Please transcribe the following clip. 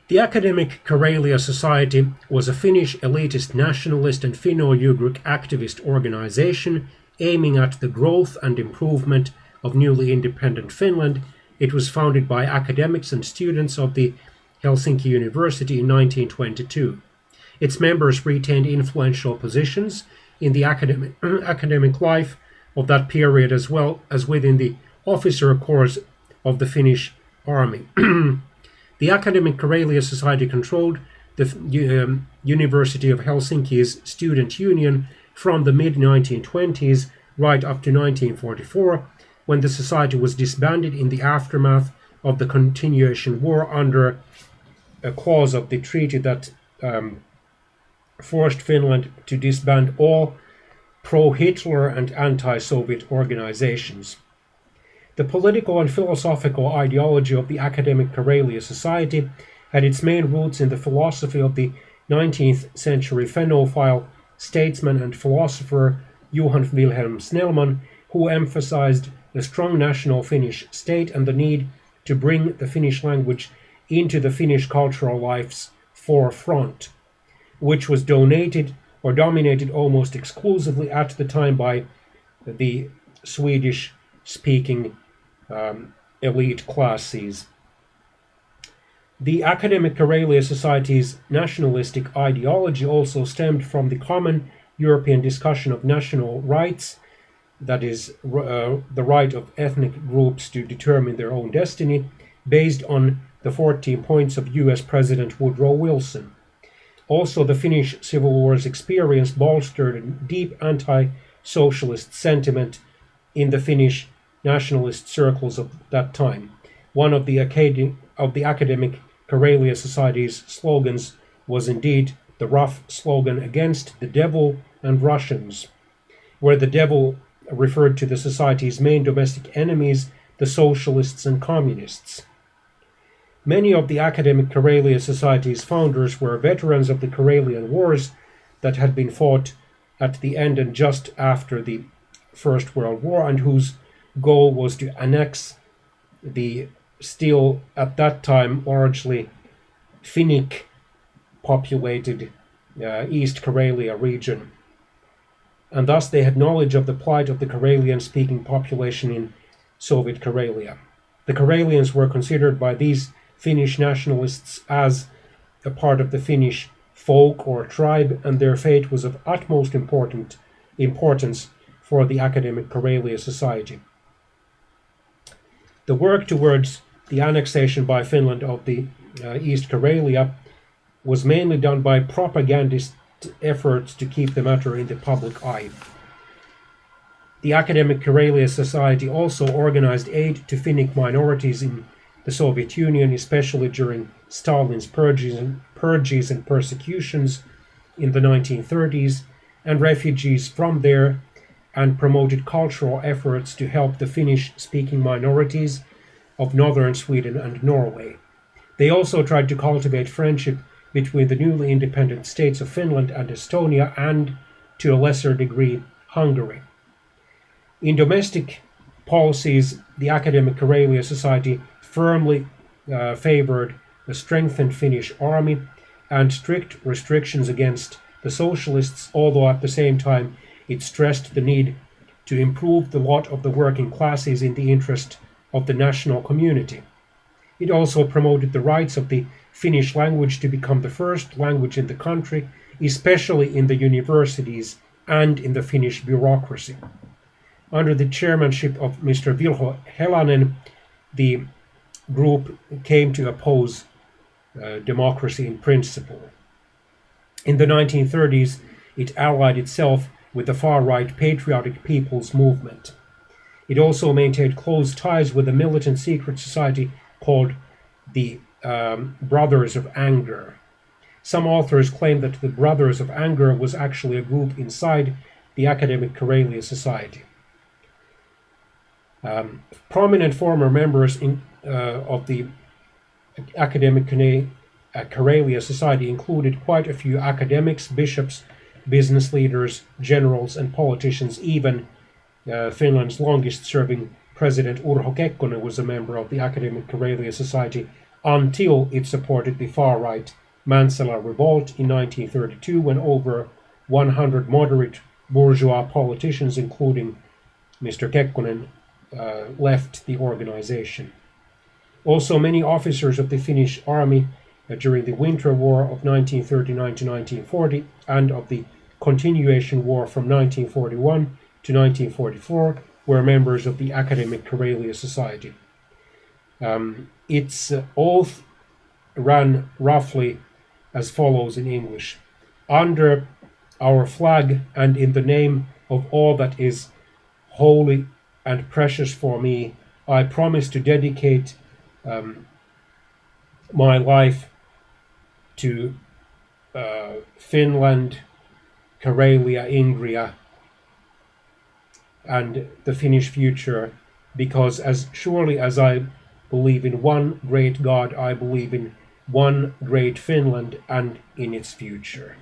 The Academic Karelia Society was a Finnish elitist nationalist and Finno-Ugric activist organization aiming at the growth and improvement of newly independent Finland. It was founded by academics and students of the Helsinki University in 1922. Its members retained influential positions in the academic life of that period as well as within the officer corps of the Finnish army. The Academic Karelia Society controlled the University of Helsinki's student union from the mid-1920s right up to 1944, when the society was disbanded in the aftermath of the Continuation War under a clause of the treaty that forced Finland to disband all pro-Hitler and anti-Soviet organizations. The political and philosophical ideology of the Academic Karelia Society had its main roots in the philosophy of the 19th century Fennophile statesman and philosopher Johan Wilhelm Snellman, who emphasized the strong national Finnish state and the need to bring the Finnish language into the Finnish cultural life's forefront, which was dominated almost exclusively at the time by the Swedish-speaking elite classes. The Academic Karelia Society's nationalistic ideology also stemmed from the common European discussion of national rights, that is, the right of ethnic groups to determine their own destiny, based on the 14 points of US President Woodrow Wilson. Also, the Finnish Civil War's experience bolstered a deep anti-socialist sentiment in the Finnish nationalist circles of that time. One of the Academic Karelia Society's slogans was indeed the rough slogan against the devil and Russians, where the devil referred to the society's main domestic enemies, the socialists and communists. Many of the Academic Karelia Society's founders were veterans of the Karelian Wars that had been fought at the end and just after the First World War, and whose goal was to annex the still at that time largely Finnic populated East Karelia region. And thus they had knowledge of the plight of the Karelian-speaking population in Soviet Karelia. The Karelians were considered by these Finnish nationalists as a part of the Finnish folk or tribe, and their fate was of utmost importance for the Academic Karelia Society. The work towards the annexation by Finland of the East Karelia was mainly done by propagandist efforts to keep the matter in the public eye. The Academic Karelia Society also organized aid to Finnic minorities in the Soviet Union, especially during Stalin's purges and persecutions in the 1930s, and refugees from there, and promoted cultural efforts to help the Finnish-speaking minorities of northern Sweden and Norway. They also tried to cultivate friendship between the newly independent states of Finland and Estonia, and, to a lesser degree, Hungary. In domestic policies, the Academic Karelia Society firmly favored a strengthened Finnish army and strict restrictions against the socialists, although at the same time it stressed the need to improve the lot of the working classes in the interest of the national community. It also promoted the rights of the Finnish language to become the first language in the country, especially in the universities and in the Finnish bureaucracy. Under the chairmanship of Mr. Vilho Helanen, the group came to oppose democracy in principle. In the 1930s, it allied itself with the far-right Patriotic People's Movement. It also maintained close ties with a militant secret society called the Brothers of Anger. Some authors claim that the Brothers of Anger was actually a group inside the Academic Karelia Society. Prominent former members of the Academic Karelia Society included quite a few academics, bishops, business leaders, generals, and politicians. Even Finland's longest-serving president Urho Kekkonen was a member of the Academic Karelia Society until it supported the far-right Mansala revolt in 1932, when over 100 moderate bourgeois politicians, including Mr. Kekkonen, left the organization. Also, many officers of the Finnish army during the Winter War of 1939 to 1940 and of the Continuation War from 1941 to 1944 were members of the Academic Karelia Society. Its oath ran roughly as follows in English: "Under our flag and in the name of all that is holy and precious for me, I promise to dedicate my life to Finland, Karelia, Ingria, and the Finnish future, because as surely as I believe in one great God, I believe in one great Finland and in its future."